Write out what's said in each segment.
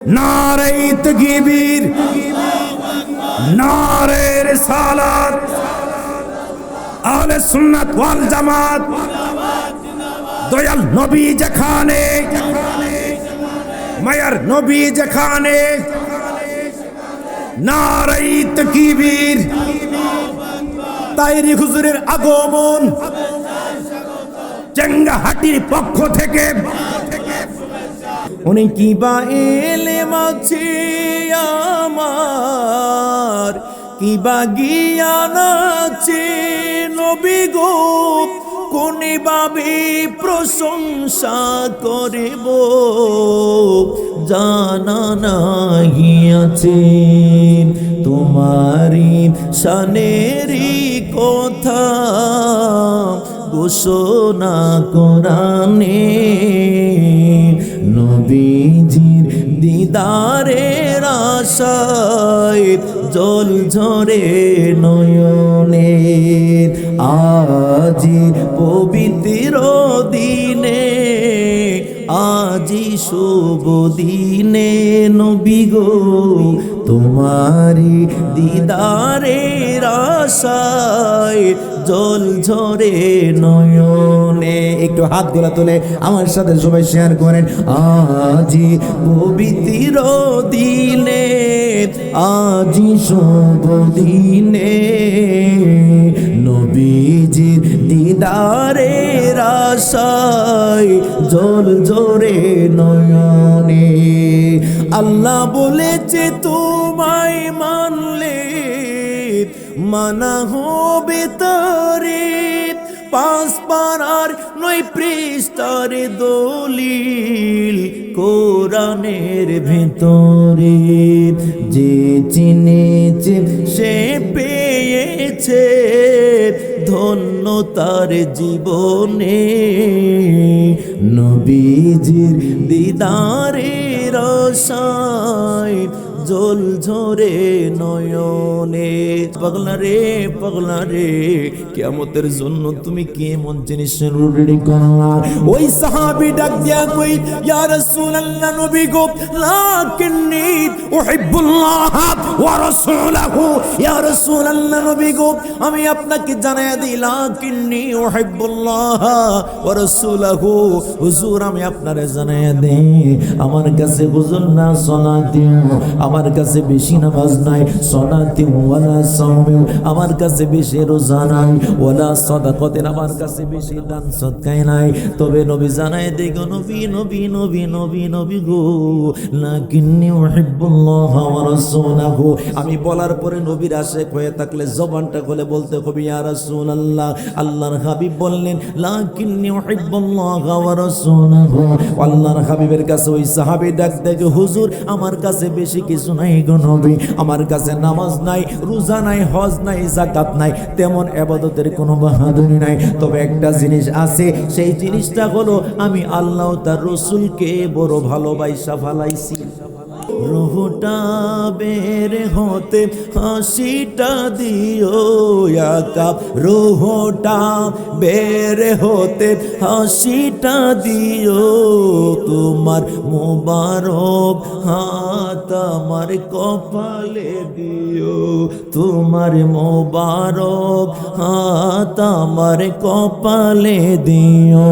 नारे तकबीर, नारे रिसालत, आहले सुन्नत ওয়াল জামাত। দয়াল নবী যেখানে, মায়ার নবী যেখানে, নারে তকবীর। তাইরি হুজুরের আগমন চেঙ্গাহাটির পক্ষ থেকে। উনি কি বা এলেম আছে আমার, কি বা জ্ঞান আছে নবী গো, কোনে ভাবে প্রশংসা করিব জানা নাহি আছে। তোমারি শানেরই কথা ঘোষণা কোরআনে, নবীজির দিদারের আশায় জল ঝরে নয়নে। আজি পবিত্র দিনে, আজি শুভ দিনে নবী গো, তোমারি দিদারের আশায় জল ঝরে নয়নে। একটু হাত গোলা তুলে আমার সাথে সবাই শেয়ার করেন। আজি পবিত্র দিনে, আজি শুভ দিনে, নবীজির দিদারের আশায় জল ঝরে নয়নে। আল্লাহ বলেছে তোমায় মানলে মানা হবে তারে, পাঁচ পারার 9 পৃষ্ঠার দলিল কোরআনের ভেতরে। যে চিনেছে সে পেয়েছে ধন্য তার জীবনে, নবীজির দিদারের আশায় জল ঝরে নয়নে। পাগলা রে কিয়ামতের জন্য তুমি কেমন জিনিস রেডি করলা? ওই সাহাবী ডাক দিয়া কই, ইয়া রাসূলুল্লাহ নবী গো, লাকিন্নী উহিব্বুল্লাহ ওয়া রাসূলাহু। ইয়া রাসূলুল্লাহ নবী গো, আমি আপনাকে জানায়া দিই, লাকিন্নী উহিব্বুল্লাহ ওয়া রাসূলাহু। হুজুর আমি আপনারে জানায়া দেই, আমার কাছে হুজুর না সালাতি, আমার কাছে বেশি নামাজ নাই, সালাতি ওয়ালা সাওম, আমার কাছে বেশি রোজা নাই, ওয়ালা সাদাকাতিন, আমার কাছে বেশি দান সদকায় নাই। তবে নবী জানায় দেই গো, নবী গো, লাকিন্নী উহিব্বুল্লাহ ওয়া রাসূলাহু। আমি বলার পরে নবীর আশিক হয়ে থাকলে জবানটা খুলে বলতে হবে ইয়া রাসূলুল্লাহ। আল্লাহর হাবিব বললেন লাকিন্নী উহিব্বুল্লাহ ওয়া রাসূলাহু। আল্লাহর হাবিবের কাছে ওই সাহাবী ডাক দেয়, হুজুর আমার কাছে বেশি কিছু নাই গো নবী, আমার কাছে নামাজ নাই, রোজা নাই, হজ নাই, যাকাত নাই, তেমন ইবাদতের কোনো বাহাদুরি নাই। তবে একটা জিনিস আছে, সেই জিনিসটা হলো আমি আল্লাহ তার রাসূলকে বড় ভালোবাসা ফেলাইছি। রুহটা বের হতে হাসিটা দিও আকা, রুহটা বের হতে হাসিটা দিও, তোমার মোবারক হাত আমার কপালে দিও, তোমার মোবারক হাত আমার কপালে দিও,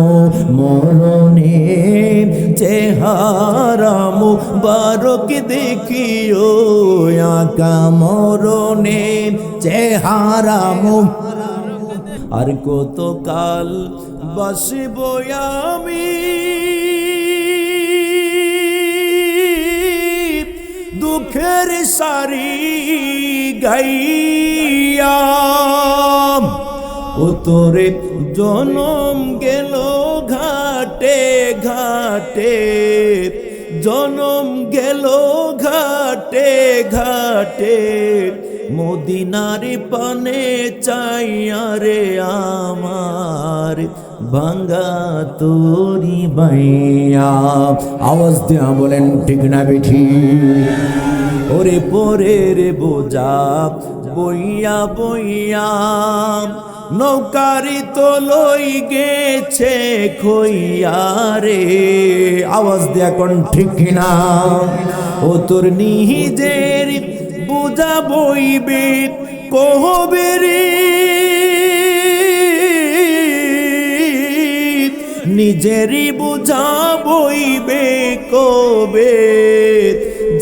মরণে চেহারা মুবারক দেখিও আকা, মরণে চেহারা মুখ। আর কত কাল বাসব আমি দুঃখের সারি গাইয়া, ও তোরে জনম গেল ঘাটে ঘাটে, জনম গেল ঘাটে ঘাটে, মদিনার পানে চাইয়া রে আমার ভাঙ্গা তোরি বাইয়া। আওয়াজ দিয়া বলেন ঠিক না বেঠি? ওরে পরে রে বোঝা বইয়া বইয়া নৌকারি তো লই গেছে খইয়া রে। আওয়াজ দেয়া কোন ঠিক কিনা? ও তোর নিজের বুঝা বইবে কহবে রে, নিজেরই বুঝা বইবে কবে,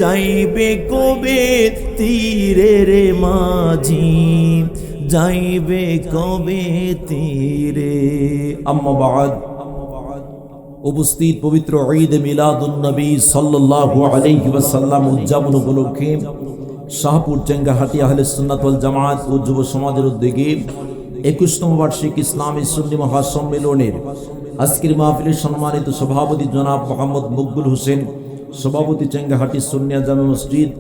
যাইবে কবে তীরে রে মাঝি, যাইবে কবে তীরে। আম্মা বাদ, উপস্থিত পবিত্র ঈদ মিলাদুন নবী সাল্লাল্লাহু আলাইহি ওয়াসাল্লাম উদযাপন উপলক্ষে শাহপুর চেঙ্গাহাটি আহলে সুন্নাত ওয়াল জামাত ও যুব সমাজের উদ্যোগে 21তম বার্ষিক ইসলামী সুন্নি মহাসম্মেলনের আজকের মাহফিলের সম্মানিত সভাপতি জনাব মোহাম্মদ মকবুল হোসেন, সভাপতি চেঙ্গাহাটি সুন্নিয়া জামে মসজিদ,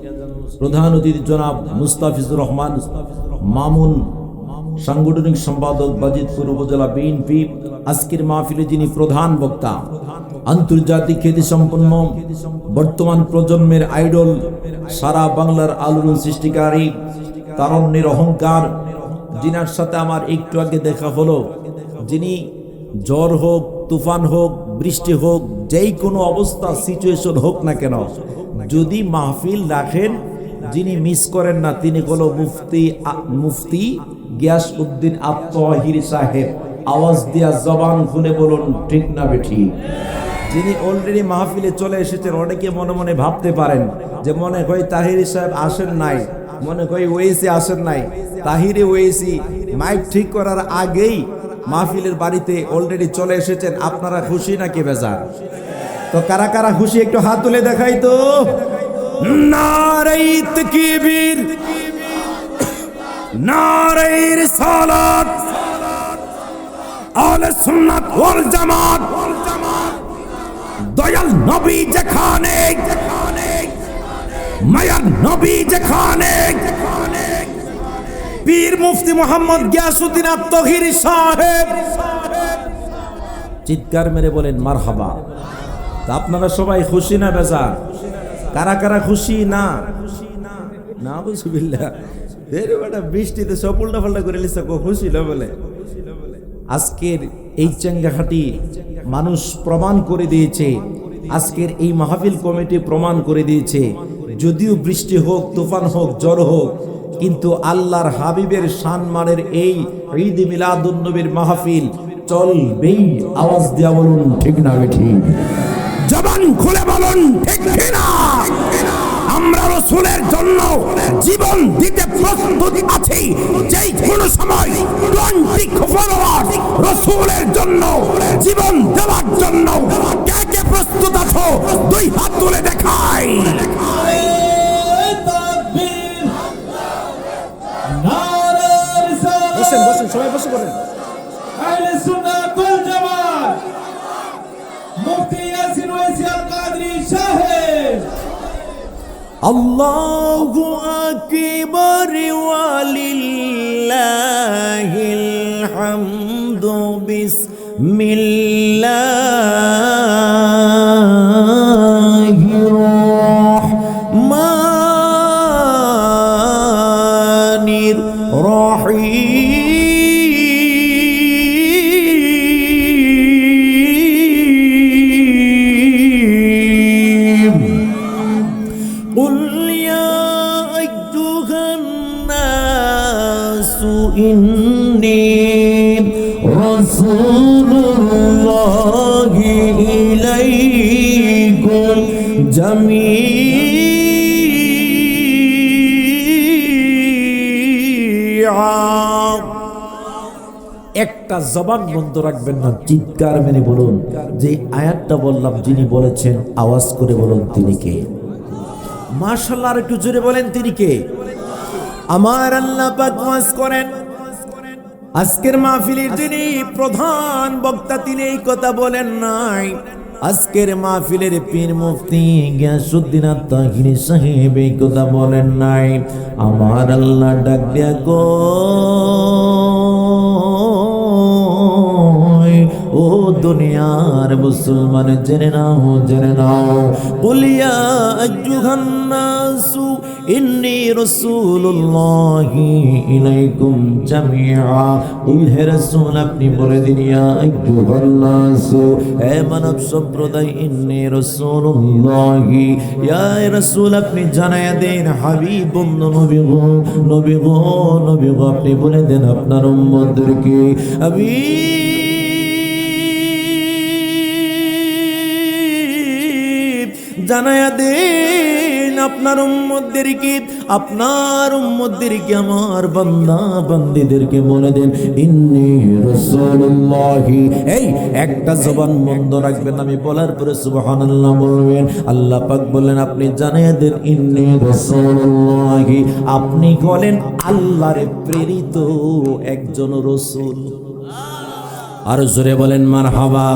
প্রধান অতিথি জনাব মুস্তাফিজুর রহমান মামুন, সাংগঠনিক সম্পাদক বাজিতপুর উপজেলা বিএনপি। আজকের মাহফিলে যিনি প্রধান বক্তা, আন্তর্জাতিক খ্যাতিসম্পন্ন বর্তমান প্রজন্মের আইডল, সারা বাংলার আলোড়ন সৃষ্টিকারী, তারুণ্যের অহংকার, যিনার সাথে আমার একটু আগে দেখা হলো, যিনি ঝড় হোক, তুফান হোক, বৃষ্টি হোক, যেই কোনো অবস্থা সিচুয়েশন হোক না কেন, যদি মাহফিল রাখেন, যিনি মিস করেন না, তিনি হলো মুফতি গিয়াসউদ্দিন আত-তাহিরি সাহেব। আওয়াজ দিয়া জবান খুলে বলুন ঠিক না বেঠিক? যিনি অলরেডি মাহফিলে চলে এসেছেন। অনেকে মনে মনে ভাবতে পারেন যে মনে হয় তাহিরি সাহেব আসেন নাই, মনে হয় ওয়েসি আসেন নাই। তাহিরি ওয়েসি মাইক ঠিক করার আগেই মাহফিলের বাড়িতে অলরেডি চলে এসেছেন। আপনারা খুশি নাকি বেজার? তো কারা কারা খুশি একটু হাত তুলে দেখাই তো। নারে তাকবীর, নারে রিসালাত, আহলে সুন্নাত ওয়াল জামাত। দয়াল নবী যেখানে, মায়ার নবী যেখানে, পীর মুফতি মোহাম্মদ গিয়াসউদ্দিন আত-তাহিরি সাহেব। চিৎকার মেরে বলেন মারহাবা। তা আপনারা সবাই খুশি না বেজার? কারা কারা খুশি না? না বুঝবিল্লাহ, বৃষ্টিতে সব উল্টা পাল্টা করে লিখছে খুশি না বলে। আজকের এই চেঙ্গাহাটি মানুষ প্রমাণ করে দিয়েছে, আজকের এই মাহফিল কমিটি প্রমাণ করে দিয়েছে, যদিও বৃষ্টি হোক, তুফান হোক, ঝড় হোক, কিন্তু আল্লাহর হাবিবের সম্মানের এই ঈদ মিলাদুন নবীর মাহফিল চলবেই। আওয়াজ দিয়া বলুন ঠিক না ঠিক? জবান খুলে বলুন ঠিক না? আমরা রাসূলের জন্য জীবন দিতে প্রস্তুত আছি। যেই কোন সময় 24 আওয়ার্স রাসূলের জন্য জীবন দেওয়ার জন্য কে কে প্রস্তুত আছো? দুই হাত তুলে দেখাই। বসেন বসেন, সবাই বসে পড়েন। আহলে সুন্নাত ওয়াল জামাত মুফতি ইয়াসিন ওয়াইসি আল কাদরি সাহেব। আল্লাহু আকবার ওয়া লিল্লাহিল হামদু বিসমিল্লাহির রহমানির রহিম। إني رسول الله إليكم جميعا। একটা জবান বন্ধ রাখবেন না, চিৎকার মেরে বলুন যে আয়াতটা বললাম, যিনি বলেছেন আওয়াজ করে বলুন তিনি কে? মাশাআল্লাহ, আর একটু জোরে বলেন তিনি কে? আমার আল্লাহ পাক ওয়াজ করেন। আজকের মাহফিলের যিনি প্রধান বক্তা, তিনি এই কথা বলেন নাই। আজকের মাহফিলের পীর মুফতি গিয়াসউদ্দিন আত-তাহিরি সাহেব এই কথা বলেন নাই। আমার আল্লাহ ডাক দিয়া গো ও দুনিয়ার মুসলমান জেনে নাও কুলিয়া আইয়ুহান নাসু ইন্নী রাসূলুল্লাহি ইলাইকুম জামিআ। হে রাসূল আপনি বলে দিন ইয়া আইয়ুহান নাসু, হে মানব সম্প্রদায়, ইন্নী রাসূলুল্লাহি, ইয়া রাসূল আপনি জানায়া দেন, হাবিব নবী গো আপনি বলে দেন আপনার উম্মতদেরকে, হাবিব জানায়া দেন আপনার উম্মতদেরকে, আমার বান্দা বান্দীদেরকে বলে দেন ইন্নী রাসূলুল্লাহি। এই একটা জবান বন্ধ রাখবেন, আমি বলার পরে সুবহানাল্লাহ বলবেন। আল্লাহ পাক বললেন আপনি জানিয়ে দেন ইন্নী রাসূলুল্লাহি, আপনি বলেন আল্লাহর প্রেরিত একজন রাসূল। আর জোরে বলেন মারহাবা।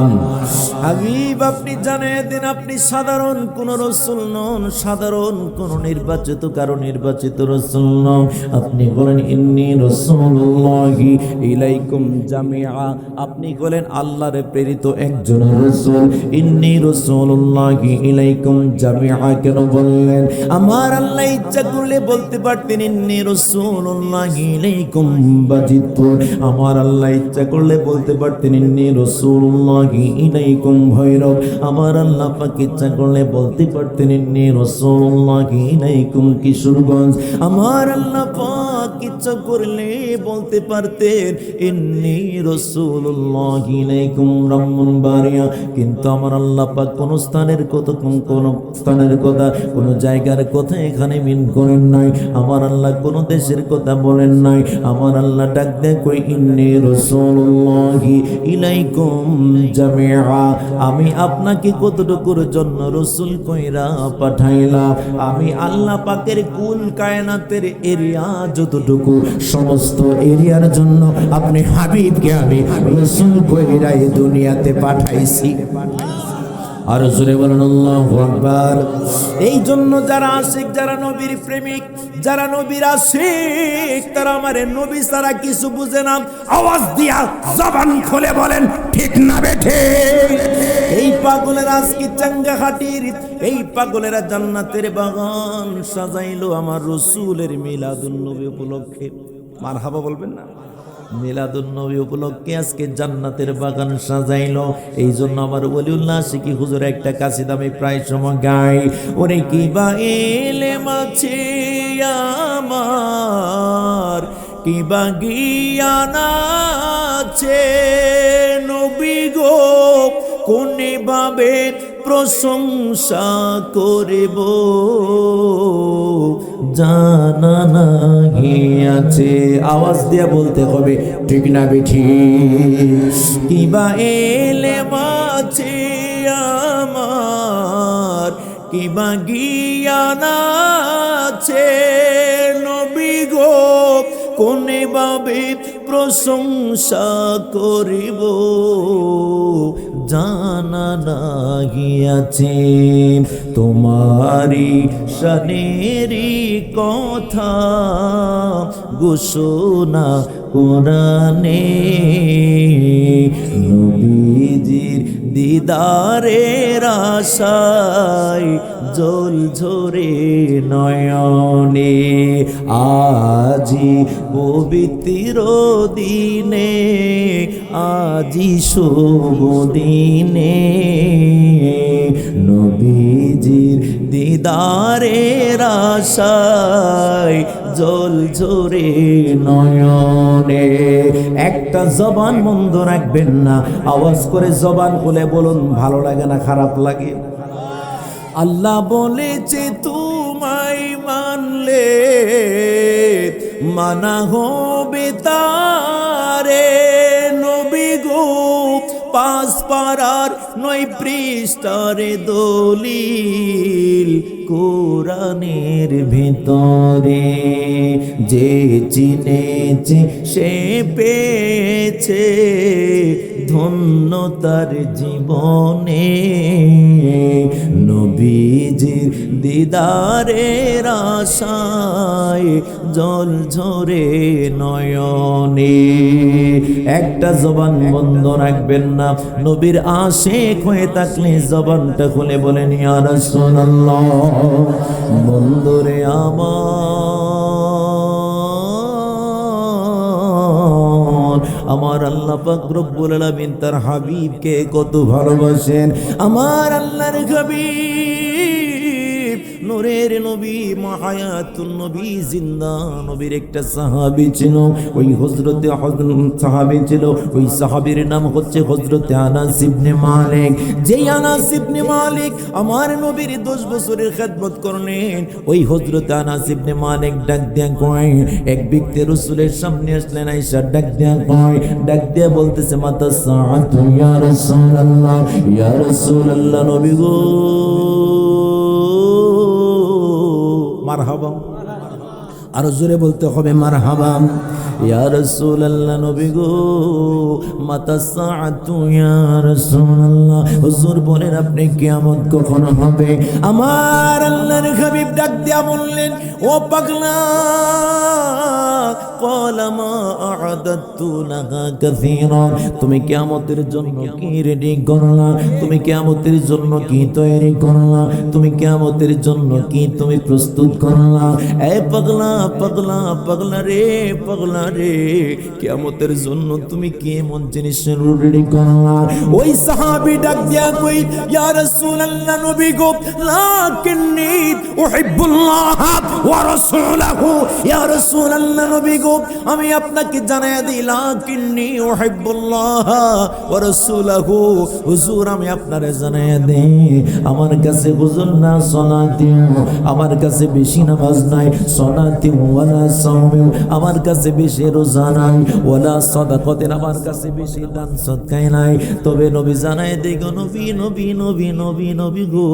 হাবিব আপনি জানিয়ে দিন আপনি সাধারণ কোন রাসূল নন, সাধারণ কোন নির্বাচিত রাসূল নন। আপনি বলেন ইন্নী রাসূলুল্লাহি ইলাইকুম জামিআ, আপনি বলেন আল্লাহর প্রেরিত একজন রাসূল। ইন্নী রাসূলুল্লাহি ইলাইকুম জামিআ কেন বললেন? আমার আল্লাহ ইচ্ছা করলে বলতে পারতেন ইন্নী রাসূলুল্লাহি ইলাইকুম বাজিতুন, আমার আল্লাহ ইচ্ছা করলে বলতে পারতেন ইন্নী রাসূলুল্লাহি ইলাইকুম ভৈরব, আমার আল্লাহ পাক ইচ্ছা করলে বলতে পারতেন ইন্নী রাসূলুল্লাহি ইলাইকুম কিশোরগঞ্জ, আমার আল্লাহ পাক ইচ্ছা করলে বলতে পারতেন ইন্নী রাসূলুল্লাহি ইলাইকুম ব্রাহ্মণবাড়িয়া। কিন্তু আমার আল্লাহ পাক কোন স্থানের কথা কোন জায়গার কথা এখানে মিন করেন নাই, আমার আল্লাহ কোন দেশের কথা বলেন নাই। আমার আল্লাহ ডাক দেয় কই ইন্নী রাসূলুল্লাহি ইলাইকুম জামিআ, আমি আপনাকে কতটুকুর জন্য রাসূল কইরা পাঠাইলাম। আমি আল্লাহ পাকের কুল কায়নাতের এরিয়া যতটুকু, সমস্ত এরিয়ার জন্য আপনি হাবিবকে আমি রাসূল কইরা এই দুনিয়াতে পাঠাইছি। আর জোরে বলেন আল্লাহু আকবার। এই জন্য যারা আশিক, যারা নবীর প্রেমিক, যারা নবীর আশিক, তারা আমারে নবী ছাড়া কিছু বুঝে না। আওয়াজ দিয়া জবান খুলে বলেন ঠিক না বেঠে? এই পাগলেরা আজকে চাঙ্গা হাটির, এই পাগলেরা জান্নাতের বাগান সাজাইলো আমার রাসূলের মিলাদুন নবী উপলক্ষে। মারহাবা বলবেন না? মিলাদুন নবী উপলক্ষে আজকে জান্নাতের বাগান সাজাইলো। এই জন্য আমার ওলিউল্লাহ আশিকি হুজুর একটা কাসিদা আমি প্রায় সময় গাই, ওরে কি বা ইলম আছে আমার, কি বা জ্ঞান আছে, নবী গো কোনে ভাবে প্রশংসা করিব, জানা নাহি আছে। আওয়াজ দিয়া বলতে হবে ঠিক না বেঠি? কিবা ইলম আছে আমার, কিবা জ্ঞান আছে, নবী গো কোনে ভাবে প্রশংসা করিব, জানা নাহি আছে। তোমারি শানেরি কথা ঘোষণা কোরআনে, নবীজির দিদারের আশায় জল ঝরে নয়নে, আজি পবিত্র দিনে, আজি শুভ দিনে, নবীজির দিদারের আশায় জল ঝরে নয়নে। একটা জবান বন্ধ রাখবেন না, আওয়াজ করে জবান খুলে বলুন, ভালো লাগে না খারাপ লাগে? আল্লাহ বলেছে তোমায় মানলে মানা হবে তারে, নবী গো পাঁচ পারার 9 পৃষ্ঠার দলিল কোরআনের ভিতরে, যে চিনেছে সে পেয়েছে ধন্য তার জীবনে। নবীজির দিদারের আশায় জল ঝরে নয়নে। একটা জবান বন্ধ রাখবেন না, নবীর আশিক হয়ে থাকলে জবানটা খুলে বলেন ইয়া রাসূলুল্লাহ। বন্ধুরে আমার আল্লাহ পাক রব্বুল আলামিন তার হাবিবকে কত ভালোবাসেন। আমার আল্লাহর হাবিব নূরের নবী মাহায়াতুন নবী জিন্দা নবীর একটা সাহাবী ছিল, ওই হযরতে সাহাবী ছিল, ওই সাহাবীর নাম হচ্ছে হযরতে আনাস ইবনে মালিক। যেই আনাস ইবনে মালিক আমার নবীর 10 বছরের খেদমত করলেন, ওই হযরতে আনাস ইবনে মালিক ডাক দিয়া কয়, এক ব্যক্তি রাসূলের সামনে আসলেন, আয়েশা ডাক দিয়া বলতেছে মাতা সাআতু ইয়া রাসূলুল্লাহ, ইয়া রাসূলুল্লাহ নবী গো। মারহাবা, আরো জোরে বলতে হবে মারহাবা। ইয়া রাসূলুল্লাহ নবী গো, মাতা সাআতু ইয়া রাসূলুল্লাহ, হুজুর বলেন আপনি কিয়ামত কখন হবে? আমার আল্লাহর হাবিব ডাক দিয়া বললেন, ও পাগলা, ক্বালা মা আ'দাতু লাহা কাসীরা, তুমি কিয়ামতের জন্য কি রেডি করলা? তুমি কিয়ামতের জন্য কি তৈরি করলা? তুমি কিয়ামতের জন্য কি তুমি প্রস্তুত করলা? এ পাগলা পাগলা পাগলা রে, পাগলা রে, কিয়ামতের জন্য তুমি কি এমন জিনিস রেডি করলা? ওই সাহাবী ডাক দিয়া কই, ইয়া রাসূলুল্লাহ নবী গো, লাকিন্নী উহিব্বুল্লাহ ওয়া রাসূলাহু, ইয়া রাসূলুল্লাহ নবী গো, আমি আপনাকে জানায়া দিই, লাকিন্নী উহিব্বুল্লাহ ওয়া রাসূলাহু, হুজুর আমি আপনারে জানায়া দেই, আমার কাছে হুজুর না সালাতি, আমার কাছে বেশি নামাজ নাই, সালাতি ওয়ালা সাওমি, আমার কাছে বেশি রোজা নাই, ওয়ালা সাদাকাতিন, আমার কাছে বেশি দান সদকাই নাই, তবে নবী জানায় দেই গো, নবী নবী নবী নবী নবী গো,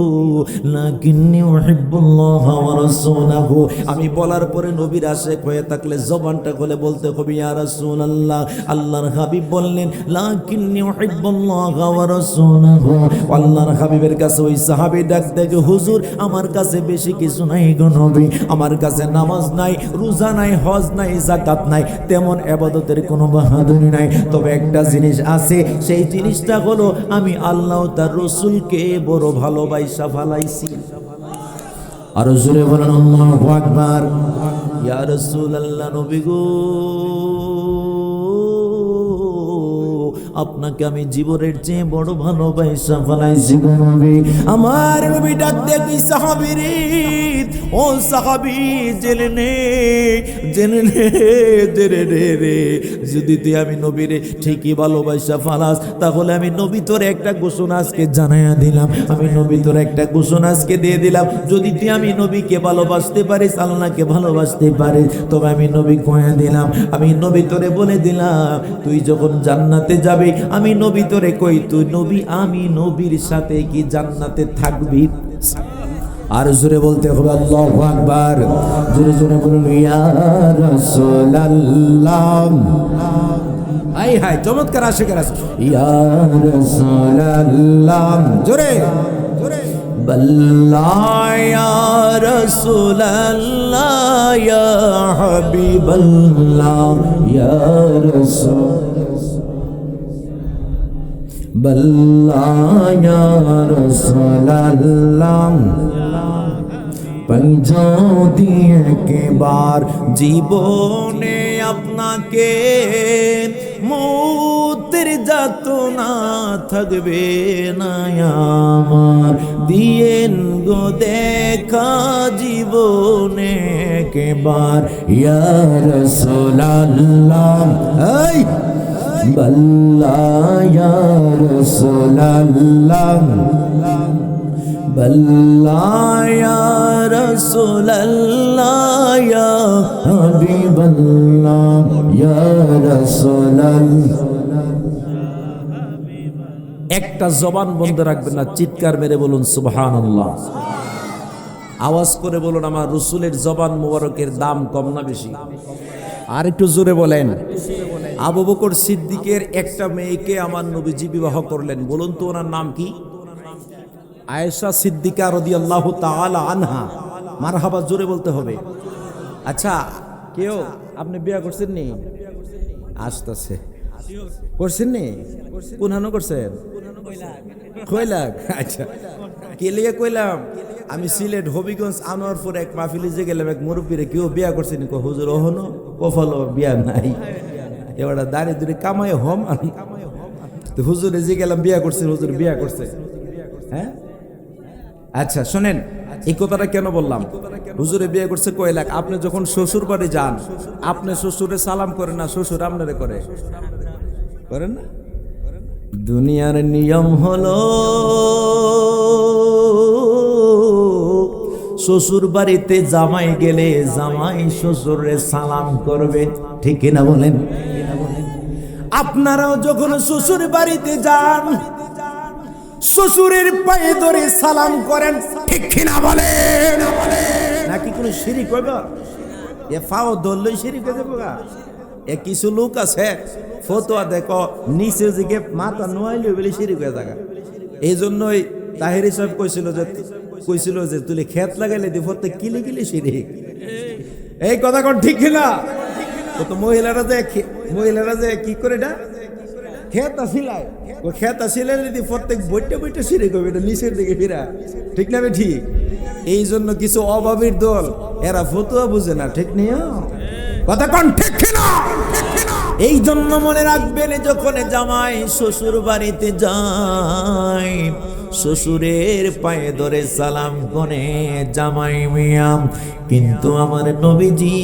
লাকিন্নী উহিব্বুল্লাহ ওয়া রাসূলাহু। আমি বলার পরে নবীর আশিক হয়ে থাকলে জবানটা খুলে বলতে হবে ইয়া রাসূলুল্লাহ। আল্লাহর হাবিব বললেন, লাকিন্নী উহিব্বুল্লাহ ওয়া রাসূলাহু। আল্লাহর হাবিবের কাছে ওই সাহাবী ডাক দেয়, হুজুর আমার কাছে বেশি কিছু নাই গো নবী, আমার কাছে নামাজ নাই, রোজা নাই, হজ নাই, যাকাত নাই, তেমন ইবাদতের কোনো বাহাদুরি নাই, তবে একটা জিনিস আছে, সেই জিনিসটা হলো আমি আল্লাহ তার রাসূলকে বড় ভালোবাসা ফেলাইছি। আর জোরে বলেন আল্লাহু আকবার। ইয়া রাসূলুল্লাহ নবী গো, আপনাকে আমি জীবনের চেয়ে বড় ভালোবাসা ফেলাইছি গো নবী। আমার নবী ডাক দিয়ে কই, সাহাবী রে, ও সাহাবী, জেনে নে জেনে নে জেনে নে রে, যদি তুই আমি নবীরে ঠিকই ভালোবাসা ফেলাস, তাহলে আমি নবী তোর একটা ঘোষণা আজকে জানাইয়া দিলাম, আমি নবী তোর একটা ঘোষণা আজকে দিয়ে দিলাম, যদি তুই আমি নবীকে ভালোবাসতে পারিস, আল্লাহকে ভালোবাসতে পারিস, তবে আমি নবী কয়া দিলাম, আমি নবী তোরে বলে দিলাম, তুই যখন জান্নাতে যাবি, আমি নবী তোরে কই, তুই নবী আমি নবীর সাথে কি জান্নাতে থাকবি? আর জোরে বলতে হবে আল্লাহু আকবার। জোরে জোরে বলুন ইয়া রাসূলুল্লাহ। আই হাই চমৎকার আশিকের আছে, ইয়া রাসূলুল্লাহ, জোরে জোরে, বল্লাহ ইয়া রাসূলুল্লাহ, ইয়া হাবিবাল্লাহ, ইয়া রাসূল, বল্লাহ ইয়া রাসূলুল্লাহ। যদি একবার জীবনে আপনাকে মৌতের যাতনা থাকবে না আমার, দিয়েন গো দেখা জীবনে একবার ইয়া রাসূলুল্লাহ। এই বল্লাহ ইয়া রাসূলুল্লাহ, বল্লাহ ইয়া রাসূলুল্লাহ, ইয়া হাবিবাল্লাহ, ইয়া রাসূলুল্লাহ। একটা জবান বন্ধ রাখবেন না, চিৎকার মেরে বলুন সুবহানাল্লাহ। আওয়াজ করে বলুন আমার রসুলের জবান মুবারকের দাম কম না বেশি? আর একটু জোরে বলেন। আবু বকর সিদ্দিকের একটা মেয়েকে আমার নবীজি বিবাহ করলেন, বলুন তো ওনার নাম কি? আয়েশা সিদ্দিকা রাদিয়াল্লাহু তাআলা আনহা। মারহাবা, জোরে বলতে হবে। আচ্ছা, কেউ আপনি বিয়ে করছেন নি? আসতেছে, করছেন নি? কোন হানো করছেন? কইলাক। আচ্ছা, কে লিয়ে কইলাম, আমি সিলেট হবিগঞ্জ আনোয়ারপুর এক মাহফিলে যে গেলাম, এক মুরব্বীরে কেউ বিয়া করছেন? হুজুর ওহনো কফল বিয়া নাই, এবার দাঁড়িয়ে দূরে কামাই হম। তো হুজুরে যে গেলাম বিয়া করছে, হুজুর বিয়া করছে। হ্যাঁ, আচ্ছা শোনেন, এই কথাটা কেন বললাম? হুজুরে বিয়ে করছে কয় লাখ। আপনি যখন শ্বশুর বাড়ি যান, আপনি শ্বশুরে সালাম করেন না, শ্বশুর আপনারে করে? করেন না? দুনিয়ার নিয়ম হলো শ্বশুর বাড়িতে জামাই গেলে জামাই শ্বশুরে সালাম করবে, ঠিক কিনা বলেন? আপনারাও যখন শ্বশুর বাড়িতে যান, শ্বশুরের পায়ে ধরে সালাম করেন, ঠিক কিনা বলেন? নাকি কোনো শিরিক হইব? এ ফাও ধরলই শিরিক হয়ে যাবো গা? এ কিছু লোক আছে ফতোয়া দেখো নিচে দিকে মাথা নোয়াইলে বলে শিরিক হয়ে থাকা। এই জন্যই তাহিরি সাহেব কইছিল যে তুই খেত লাগাইলে দি ফতে কিলি কিলি শিরিক। এই কথা কোন ঠিক কিনা? তো মহিলারা যে কি করে এটা খেত আসিলাই, ও খেত আসিলে যদি প্রত্যেক বইটা বইটা শিরিক হবে, এটা নিচের দিকে ফিরা, ঠিক না? ঠিক। এই জন্য কিছু অভাবীর দল এরা ফতোয়া বুঝে না, ঠিক নেই? কথা কোন ঠিক কিনা? এই জন্য মনে রাখবেন, যখন জামাই শ্বশুর বাড়িতে যায়, শ্বশুরের পায়ে ধরে সালাম করে জামাই মিয়া। কিন্তু আমার নবীজি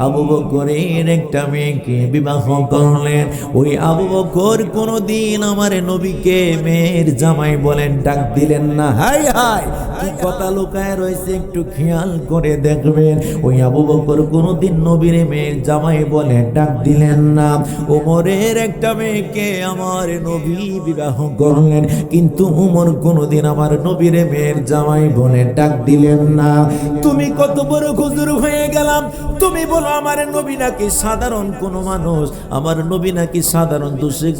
আবু বকরের একটা মেয়েকে বিবাহ করলেন। ওই আবু বকর কোনদিন আমার নবীকে মেয়ের জামাই বলেন ডাক দিলেন না। হাই হাই, কি কথা লুকায় রয়েছে একটু খেয়াল করে দেখবেন। ওই আবু বকর কোনদিন নবীর মেয়ের জামাই বলে ডাক দিলেন না। ওমরের একটা মেয়েকে আমার নবী বিবাহ করলেন, কিন্তু উমর কোনদিন আমার নবীর মেয়ের জামাই বলে ডাক দিলেন না। তুমি কত বড় হুজুর হয়ে গেলাম, তুমি বলো আমার নবী নাকি সাধারণ কোন মানুষ? আমার নবী নাকি সাধারণ দোষে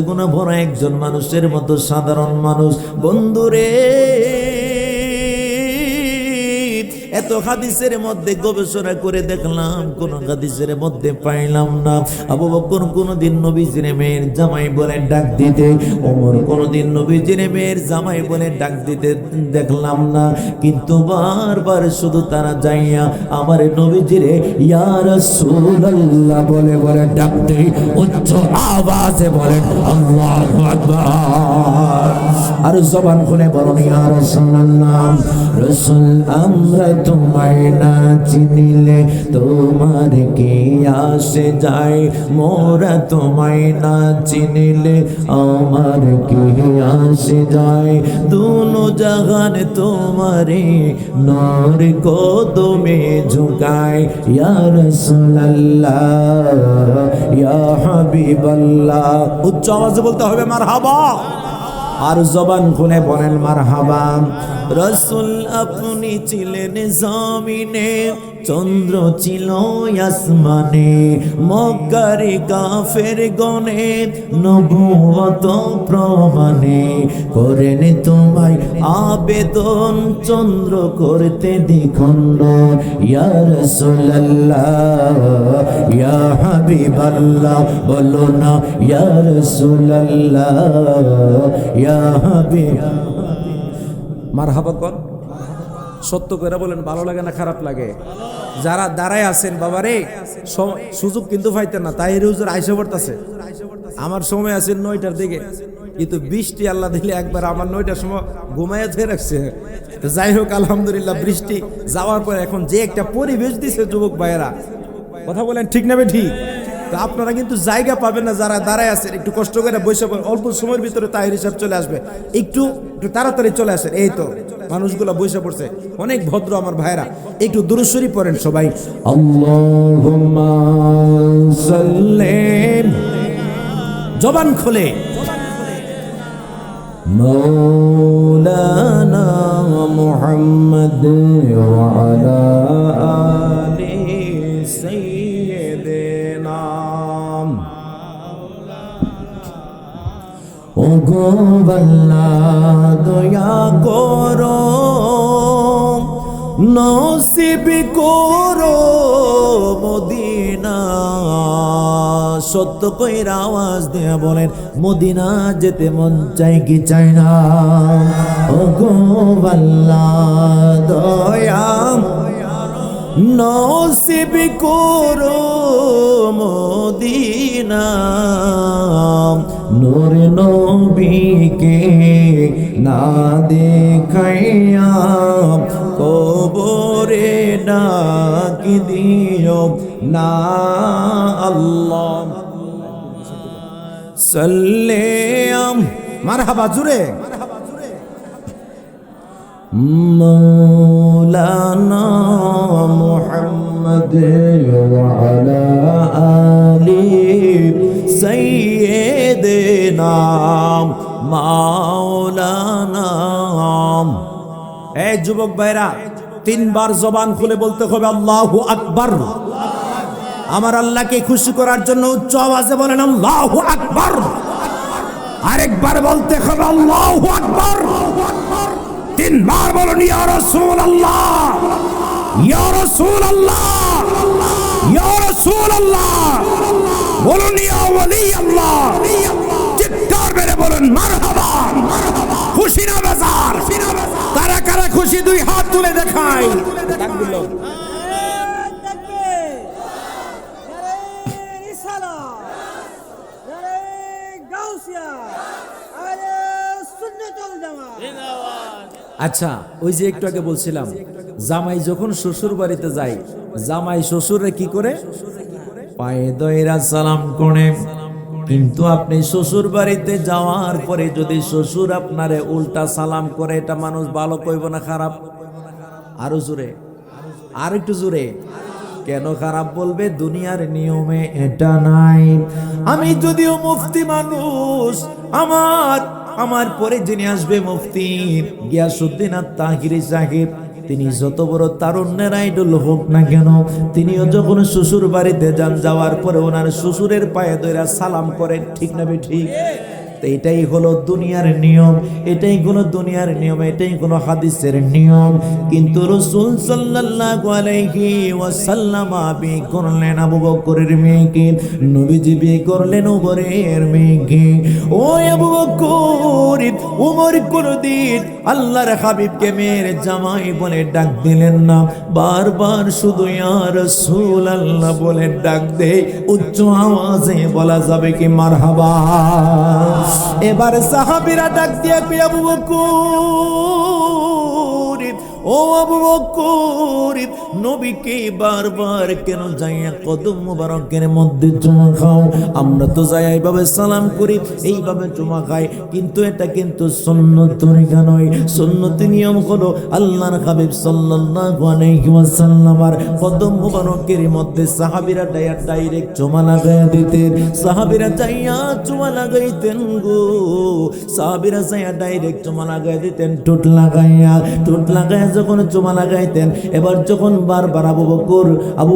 গুণে ভরা একজন মানুষের মতো সাধারণ মানুষ? বন্ধুরে, এত হাদিসের মধ্যে গবেষণা করে দেখলাম, কোন হাদিসের মধ্যে পাইলাম না আবু বকর কোনদিন নবীজির মেয়ের জামাই বলে ডাক দিতে, ওমর কোনদিন নবীজির মেয়ের জামাই বলে ডাক দিতে দেখলাম না। কিন্তু বারবার শুধু তারা যাইয়া আমার নবীজিরে ইয়া রাসূলুল্লাহ বলে বলে ডাকতে, উচ্চ আওয়াজে বলেন আল্লাহু আকবার। আর জবান খুলে বলেন ইয়া রাসূলুল্লাহ। রাসূল, আমরা তোমায় না চিনিলে তোমার কি আসে যায়? মোরা তোমায় না চিনিলে আমার কি আসে যায়? দুনো জাহান তোমারে নূর কদমে ঝুঁকায়। ইয়া রাসূলুল্লাহ, ইয়া হাবিবাল্লাহ। উচ্চ আওয়াজে বলতে হবে মারহাবা। আর জবান খুলে বলেন মারহাবা। রাসূল আপনি ছিলেন জমিনে, চন্দ্র ছিল আসমানে, মক্কার কাফের গনে নবুয়ত প্রমাণে করেন তোমায় আবেদন, চন্দ্র করতে দ্বিখণ্ড। ইয়া রাসূলুল্লাহ, ইয়া হাবিবাল্লাহ, বলো না ইয়া রাসূলুল্লাহ, ইয়া হাবিব। মারহাবা কর, সত্য করে বলেন, ভালো লাগে না খারাপ লাগে? যারা দাঁড়ায় আছেন বাবারে, সুযোগ কিন্তু পাইতেন না, তাই হুজুর আইসা পড়তেছে। আমার সময় আছে 9টার দিকে, কিন্তু বৃষ্টি আল্লাহ দিলে একবার আমার 9টার সময় ঘুমাইয়া ধরে রাখছে। যাই হোক আলহামদুলিল্লাহ, বৃষ্টি যাওয়ার পর এখন যে একটা পরিবেশ দিছে যুবক ভাইয়েরা, কথা বলেন ঠিক না ঠিক? তো আপনারা কিন্তু জায়গা পাবেন না, যারা দাঁড়ায় আছেন একটু কষ্ট করে বসে অল্প সময়ের ভিতরে তাহির হিসাব চলে আসবে, একটু তাড়াতাড়ি চলে আসেন। এই তো মানুষগুলো বসে পড়ছে, অনেক ভদ্র আমার ভাইরা, একটু দুরূদ শরীফ পড়েন সবাই। আল্লাহুম্মা সাল্লি জবান খুলে মৌলানা মুহাম্মদ ওয়া আলা আলি সাইয়্যিদিনা ও গো আল্লাহ দয়া করো নসিব করো মদিনা সত্য কইরা আওয়াজ দিয়া বলেন মদিনা যেতে মন চাই কি চাই না ও গো আল্লাহ দয়া নসিব করো মদিনা নূর নবীকে না দেখাইয়া কবরে ডাকি দিও না আল্লাহ সাল্লাম মারহাবা জুরে মৌলানা মুহাম্মদ ওয়া আলা আলি সাইয়্যিদিনা মাওলানা এই যুবক ভাইরা তিনবার জবান খুলে বলতে হবে আল্লাহু আকবার আমার আল্লাহকে খুশি করার জন্য উচ্চ আওয়াজে বলেন আল্লাহু আকবার আরেকবার বলতে হবে আল্লাহু আকবার তিনবার বলুন ইয়া রাসূলুল্লাহ ইয়া রাসূলুল্লাহ ইয়া রাসূলুল্লাহ বলুন ইয়া ওয়ালি আল্লাহ চিৎকার মেরে বলুন মারহাবা খুশি না বাজার কারা কারা খুশি দুই হাত তুলে দেখাই তাকবীর আচ্ছা ওই যে একটু আগে বলছিলাম জামাই যখন শ্বশুর বাড়িতে যায় জামাই শ্বশুরে কি করে পায়ে দয়রা সালাম করে কিন্তু আপনি শ্বশুর বাড়িতে যাওয়ার পরে যদি শ্বশুর আপনারে উল্টা সালাম করে এটা মানুষ ভালো কইব না খারাপ আরো জোরে আর একটু জোরে কেন খারাপ বলবে দুনিয়ার নিয়মে এটা নাই আমি যদিও মুফতি মানুষ আমার পরে যিনি আসবে মুফতি গিয়াসউদ্দিন আত-তাহিরি সাহেব তিনি যত বড় তারুণ্যের আইডল হোক না কেন তিনিও যখন শ্বশুর বাড়িতে যান যাওয়ার পরে ওনার শ্বশুরের পায়ে ধরে সালাম করেন ঠিক না ঠিক এটাই হলো দুনিয়ার নিয়ম এটাই হলো দুনিয়ার নিয়ম এটাই হলো হাদিসের নিয়ম কিন্তু রাসূল সাল্লাল্লাহু আলাইহি ওয়াসাল্লাম বিয়ে করলেন আবু বকরের মেয়েকে নবীজি বিয়ে করলেন ওমরের মেয়েকে ও আবু বকর ওমর কোনদিন আল্লাহর হাবিবকে মেয়ের জামাই বলে ডাক দিলেন না বারবার শুধু ইয়া রাসূলুল্লাহ বলে ডাক দেয় উচ্চ আওয়াজে বলা যাবে কি মারহাবা এবার সাহাবীরা ডাক দিয়ে কই আবু বকর ও আবু বকর নবীকে বারবার কেন যাইয়া কদম মোবারকের মধ্যে চুমা খাও আমরা তো যাই এইভাবে সালাম করি এইভাবে চুমা খাই কিন্তু এটা কিন্তু সুন্নত তরিকা নয় সুন্নত নিয়ম হলো আল্লাহর হাবিব সাল্লাল্লাহু আলাইহি ওয়াসাল্লামের কদম মোবারকের মধ্যে সাহাবীরা ডাইরেক্ট চুমা লাগাইয়া দিতেন সাহাবীরা যাইয়া চুমা লাগাইতেন গো সাহাবীরা যাইয়া ডাইরেক্ট চুমা লাগাইয়া দিতেন ঠোঁট লাগাইয়া যখন চুমা লাগাইতেন এবার যখন বারবার আবু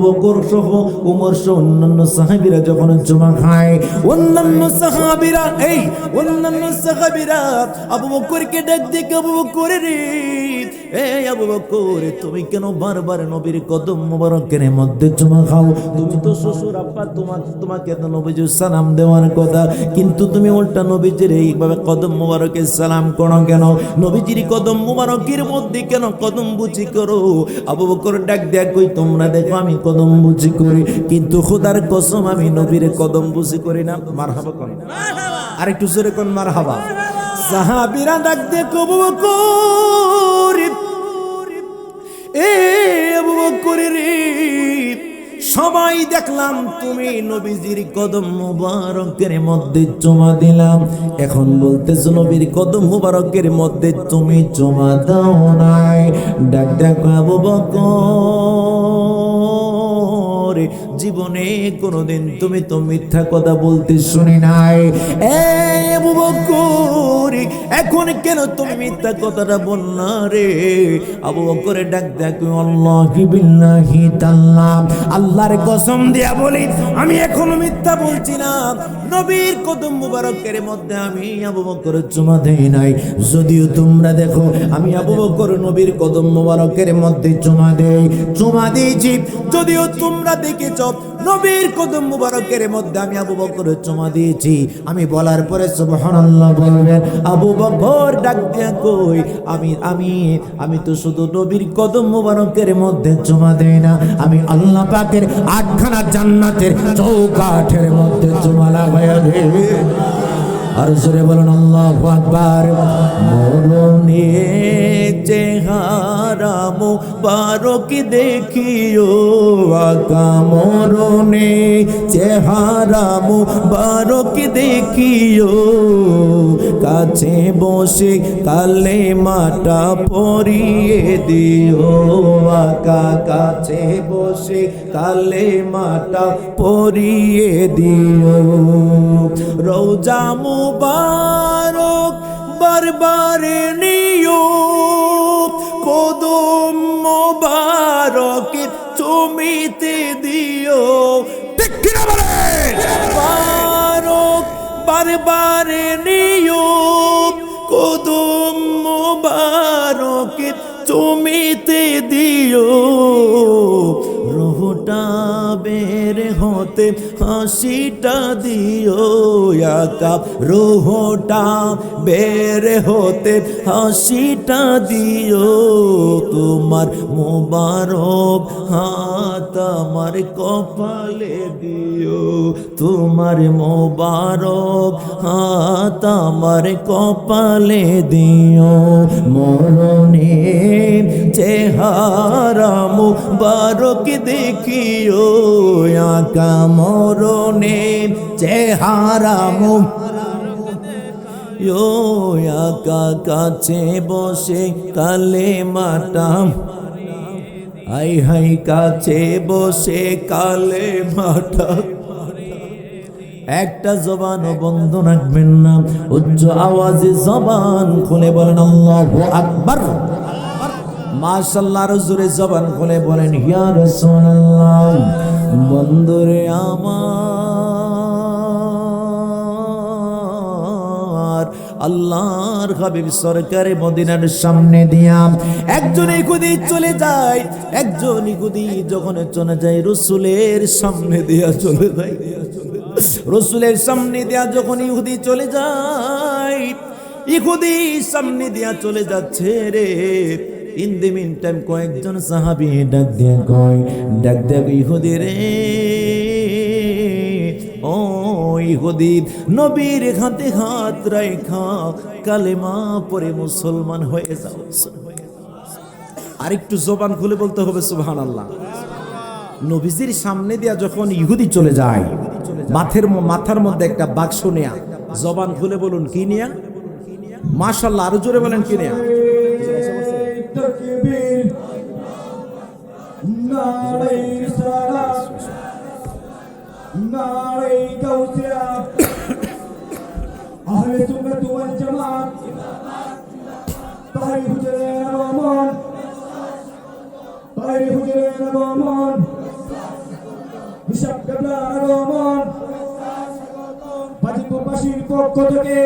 বকর সহ ওমর সহ অন্যান্য সাহাবীরা যখন চুমা খায় অন্যান্য সাহাবীরা আবু বকরকে ডাক দিয়ে আবু বকর রে এই আবু বকর তুমি কেন বারবার নবীর কদম মোবারকের মধ্যে চুমা খাও তুমি তো শ্বশুর আব্বা তোমাকে তো নবীজি সালাম দেওয়ার কথা কিন্তু তুমি উল্টা নবীজির এইভাবে কদম মোবারকে সালাম করো কেন নবীজির কদম মোবারকের মধ্যে কেন কদম বুঝি করো আবু বকর ডাক দেয়া কই তোমরা দেখো আমি কদম বুঝি করি কিন্তু খোদার কসম আমি নবীর কদম বুঝি করি না মারহাবা কোন আরেকটু জোরে কোন মারহাবা সাহাবীরা ডাক দিয়ে আবু বকর এ আবু বকর রে সবাই দেখলাম তুমি নবীজির কদম মুবারকের মধ্যে চুমা দিলাম এখন বলতেছো নবীর কদম মুবারকের মধ্যে তুমি চুমা দাও নাই ডাক ডাক আবু বকর জীবনে কোনোদিন তুমি তো মিথ্যা কথা বলতে শুনি নাই। এই আবু বকর, এখন কেন তুমি মিথ্যা কথাটা বললা রে? আবু বকরে ডাক দেখো, আল্লাহি বিল্লাহি তাআলা, আল্লাহর কসম দিয়া বলি আমি এখনো মিথ্যা বলছি না। নবীর কদম মুবারকের মধ্যে আমি আবু বকর চুমা দেই নাই। যদিও তোমরা দেখো আমি আবু বকর নবীর কদম মুবারকের মধ্যে চুমা দিয়েছি, যদিও তোমরা দেখেছ নবীর কদম মুবারকের মধ্যে আমি আবু বকর চুমা দিয়েছি। আমি বলার পরে সুবহানাল্লাহ বলবেন। আবু বকর ডাক দিয়া কই, আমি তো শুধু নবীর কদম মুবারকের মধ্যে চুমা দেই না, আমি আল্লাহ পাকের 8খানা জান্নাতের চৌকাঠের মধ্যে চুমা লাগায়া দেই। আর জোরে বলুন আল্লাহু আকবার। মরণে চেহারা মুবারক দেখিও আকা, মরণে চেহারা মুবারক দেখিও, কাছে বসে কালেমাটা পড়িয়ে দিও আকা, কাছে বসে কালেমাটা পড়িয়ে দিও। রওজা মুবারক বারবার নিও, কদম মুবারক চুমিতে দিও। ঠিক কিনা বলেন? মুবারক বারবার নিও, কদম মুবারক চুমিতে দিও। রোহটা বের হতে হাসিটা দিও আকা, রোহটা বের হতে হাসিটা দিও। তোমার মোবারক হাত আমার কপালে দিও, তোমার মোবারক হাত আমার কপালে দিও। মরণে চেহারা মুবারক দেখিও আকা, মরণে চেহারা আকা, কাছে বসে কালেমাটা, আই হাই কাছে বসে কালেমাটা। একটা জবানও বন্ধ রাখবেন না, উচ্চ আওয়াজে জবান খুলে বলেন আল্লাহু আকবার। মাশাআল্লাহ, আরো জোরে জবান খুলে বলেন ইয়া রাসূলুল্লাহ। বন্ধুরে আমার, আল্লাহর হাবিব সরকারে মদিনার সামনে দিয়া একজন ইহুদি চলে যায়। একজন ইহুদি যখন চলে যায় রাসূলের সামনে দিয়া চলে যায়, রাসূলের সামনে দিয়া যখন ইহুদি চলে যায়, ইহুদি সামনে দিয়া চলে যাচ্ছে রে। ইন দি মিন টাইম কয়েকজন সাহাবী ডাক দিয়ে ইহুদি রে, ও ইহুদি, নবীর হাতে হাত রাখা কালেমা পড়ে মুসলমান হয়ে যাও। আরেকটু জবান খুলে বলতে হবে সুবহানাল্লাহ। নবীজির সামনে দিয়া যখন ইহুদি চলে যায়, মাথার মধ্যে একটা বাক্স নেয়া, জবান খুলে বলুন কি নিয়া? মাশাআল্লাহ, আরো জোরে বলেন কি নিয়া? তাকবীর, নারে সালাত, নারে গাউসিয়া, আহলে সুন্নাত ওয়াল জামাত, তাই হুজুরে রহমান, তাই হুজুরে রহমান, হিসাব কেবলা রহমান, বাজিতবাসীর পক্ষ থেকে,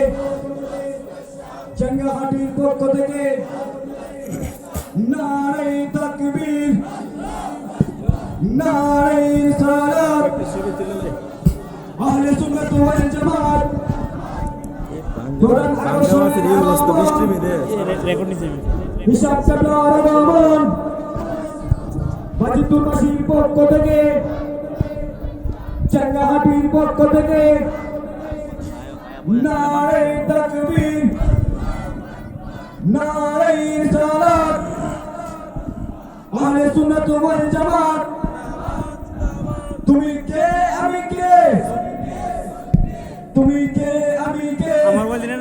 জঙ্গহাটির পক্ষ থেকে নারে তাকবীর, নারে সালাত, আহলে সুন্নাত ওয়াল জামাত, কোরআন হিসাব কেবলা রহমান, বাজিতবাসীর পক্ষ থেকে, জঙ্গহাটির পক্ষ থেকে নারে তাকবীর, নারে সালাত, আহলে সুন্নাত ওয়াল জামাত। তুমি কে আমি কে, তুমি কে আমি কে, আমার বলি না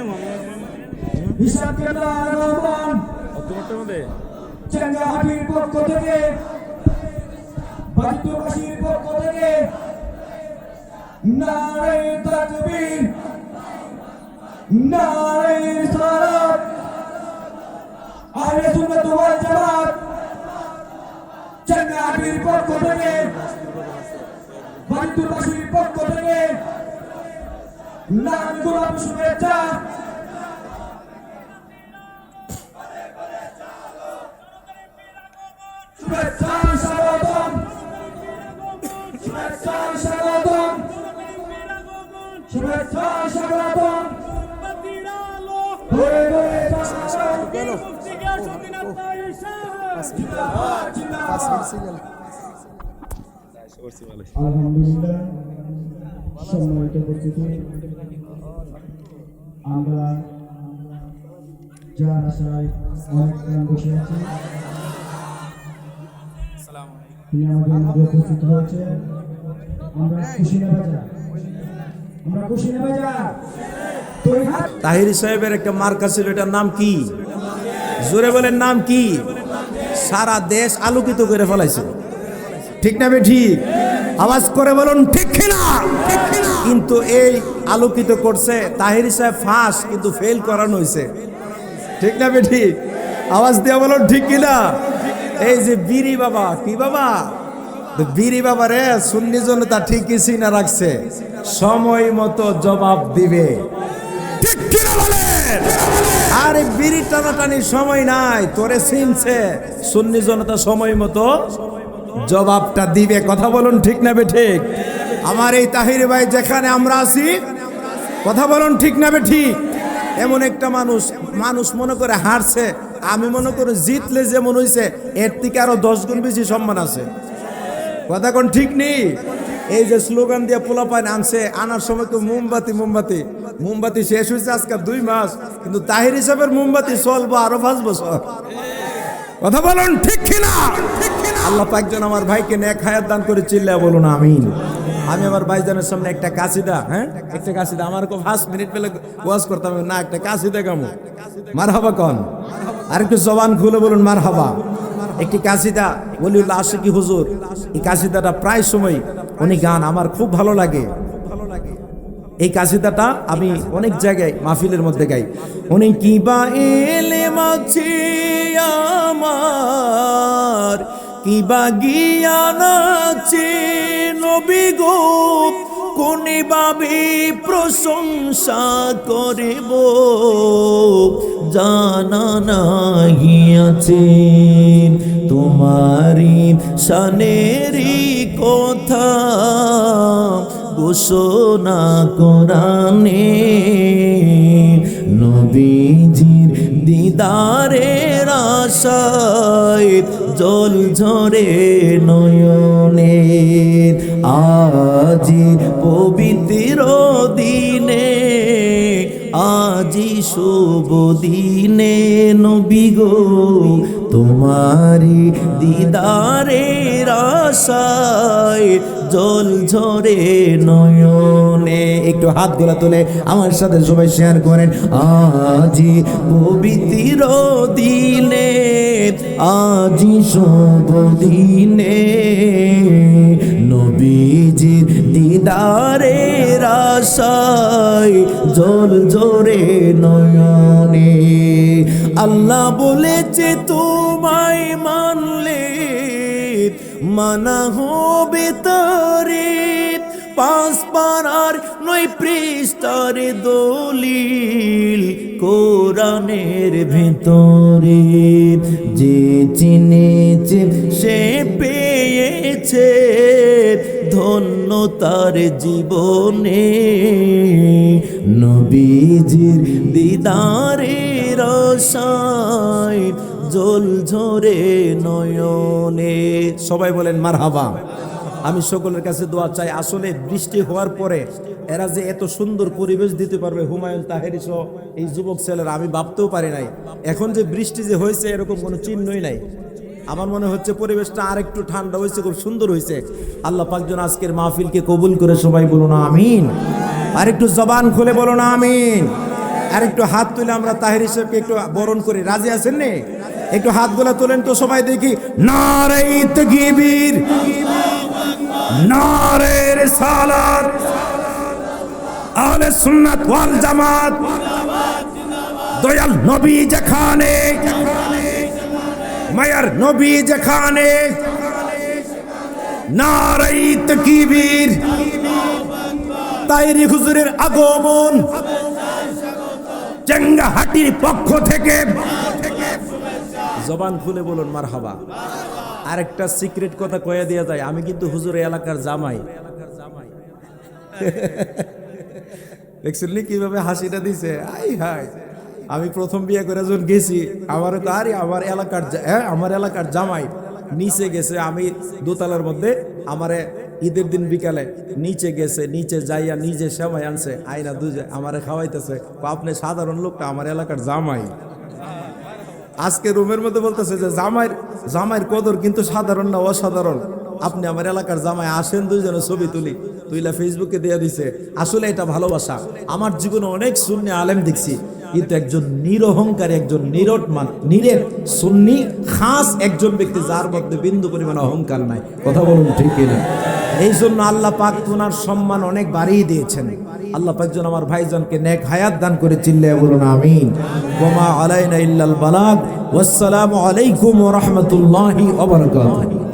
হিসাব কেবলা রহমান, জঙ্গহাটির পক্ষ থেকে, বাজিতবাসীর পক্ষ থেকে নারে তাকবীর, নারে রিসালাত। আহলে সুন্নাত ওয়াল জামাত জান্নাতের পক্ষ থেকে, বাজিতবাসীর পক্ষ থেকে নাম গোলাপ শুভেচ্ছা। শুভেচ্ছা স্বাগতম, শুভেচ্ছা স্বাগতম, শুভেচ্ছা স্বাগতম। ঘুরে ঘুরে আলহামদুলিল্লাহ। সম্মানিত উপস্থিতি, আমরা যার আশায় অনেক বসে আছি, তিনি আমাদের মাঝে উপস্থিত হয়েছে। আমরা খুশি না বাজার, আমরা খুশি না বাজার। তাহিরি সাহেবের একটা মার্কা ছিল, এটার নাম কি? জোরে বলেন, নাম কি? সারা দেশ আলোকিত করে ফেলাইছে, ঠিক না বে ঠিক? আওয়াজ করে বলুন ঠিক কিনা? কিন্তু এই আলোকিত করছে তাহিরি সাহেব ফার্স্ট, কিন্তু ফেল করানো হয়েছে, ঠিক না বে ঠিক? আওয়াজ দিয়ে বলুন ঠিক কিনা? এই যে বিরি বাবা, কি বাবা? বিরি বাবা রে সুন্নি জনতা ঠিকই চিনা রাখছে, সময় মতো জবাব দিবে, ঠিক কিনা বলেন? আরে বিড়ি টানাটানির সময় নাই, তোরে চিনছে সুন্নি জনতা, সময় মতো জবাবটা দিবে। কথা বলুন ঠিক না বে ঠিক? আমার এই তাহির ভাই যেখানে আমরা আছি, কথা বলুন ঠিক না বে ঠিক? এমন একটা মানুষ মনে করে হারছে, আমি মনে করি জিতলে যেমন হইছে এর থেকে আরো 10 গুণ বেশি সম্মান আছে। কথা কোন ঠিক নেই? এই যে স্লোগান দিয়ে পোলাপাইন আনছে, আনার সময় তো মোমবাতি শেষ হয়েছে আজকে 2 মাস, কিন্তু তাহির হিসাবের মোমবাতি চলবো আরো 5 বছর। কথা বলুন ঠিক কিনা? আল্লাহ পাক যেন আমার ভাইকে নেক হায়াত দান করে, চিল্লা বলুন আমিন। আমি আমার ভাইজানের সামনে একটা কাসিদা, একটা কাসিদা, আমার 5 মিনিট পেলে ওয়াজ করতাম না, একটা কাসিদা গামু। মারহাবা কন, আর একটু জবান খুলে বলুন মারহাবা। একটি কাসিদা ওলিউল্লাহ আশিকি হুজুর, এই কাসিদাটা প্রায় সময় উনি গান, আমার খুব ভালো লাগে। এই কাসিদাটা আমি অনেক জায়গায় মাহফিলের মধ্যে গাই। উনি কিবা এলে মাছি আমার, কিবা জ্ঞান আছে নবী গো, কোনে ভাবে প্রশংসা করিব জানা নাহি আছে, তোমারি শানেরি কথা ঘোষণা কোরআনে, নবীজির দিদারের আশায় জল ঝরে নয়নে, আজি পবিত্র দিনে, আজি শুভ দিনে নবী গো, তোমারি দিদারের আশায় জল ঝরে নয়নে। একটু হাত গোলা তুলে আমার সাথে সবাই শেয়ার করেন। আজি পবিত্র দিনে, আজি শুভ দিনে, নবীজির দিদারের আশায় জল ঝরে নয়নে। আল্লাহ বলেছে তোমায় মানলে মানা হবে তারে, 5 পারার 9 পৃষ্ঠার দলিল কোরআনের ভেতরে, যে চিনেছে সে পেয়েছে ধন্য তার জীবনে, নবীজির দিদারের আশায় জল ঝরে নয়নে। সবাই বলেন মারহাবা। আমি সকলের কাছে দোয়া চাই, আসলে বৃষ্টি হওয়ার পরে এরা যে এত সুন্দর পরিবেশ দিতে পারবে, হুমায়ুন তাহেরি সহ এই যুবক ছেলেরা, আমি ভাবতেও পারি নাই। এখন যে বৃষ্টি যে হয়েছে এরকম কোনো চিহ্নই নাই। আমার মনে হচ্ছে পরিবেশটা আরেকটু ঠান্ডা হয়েছে, খুব সুন্দর হয়েছে। আল্লাহ পাক যেন আজকের মাহফিলকে কবুল করে, সবাই বলুন আমিন। আর একটু জবান খুলে বলুন আমিন। আর একটু হাত তুলে আমরা তাহির সাহেবকে একটু বরণ করি, রাজি আছেন নে? একটু হাতগুলো তোলেন তো সবাই দেখি। নারে তাকবীর। নারে রিসালাত, আহলে সুন্নাত ওয়াল জামাত, দয়াল নবী যেখানে, মায়ার নবী যেখানে, নারে তাকবীর, তাইরি হুজুরের আগমন, চেঙ্গাহাটির পক্ষ থেকে জবান খুলে বলুন মারহাবা। আরেকটা সিক্রেট কথা কয়ে দেয়া যায়, আমি কিন্তু হুজুরের এলাকার জামাই। দেখছেন কিভাবে হাসিটা দিছে, আই হাই। আমি প্রথম বিয়ে করে যখন গেছি, আমার আরে আমার এলাকার জামাই নিচে গেছে, আমি দোতলার মধ্যে, আমারে ঈদের দিন বিকালে নিচে গেছে, নিচে যাইয়া নিজে সেমাই আনছে, আইনা দুজে আমারে খাওয়াইতেছে, আপনি সাধারণ লোকটা আমার এলাকার জামাই। আজকে রুমের মধ্যে বলতেছে যে জামাইয়ের কদর কিন্তু সাধারণ না, অসাধারণ। আপনি আমার এলাকার জামাই, আসেন দুইজনে ছবি তুইলা ফেসবুকে দিয়ে দিছে। আসলে এটা ভালোবাসা। আমার জীবনে অনেক সুন্নি আলেম দেখছি, কিন্তু একজন নিরহংকারী, একজন নিরেট সুন্নি খাস একজন ব্যক্তি, যার মধ্যে বিন্দু পরিমাণ অহংকার নাই। কথা বলুন ঠিক কিনা? এই জন্য আল্লাহ পাক ওনার সম্মান অনেক বাড়িয়ে দিয়েছেন। আল্লাহ পাক যেন আমার ভাইজানকে নেক হায়াত দান করে, চিল্লায়া বলুন আমিন। ওয়া মা আলাইনা ইল্লাল বালাগ। ওয়াসসালামু আলাইকুম ওয়া রাহমাতুল্লাহি ওয়া বারাকাতুহু।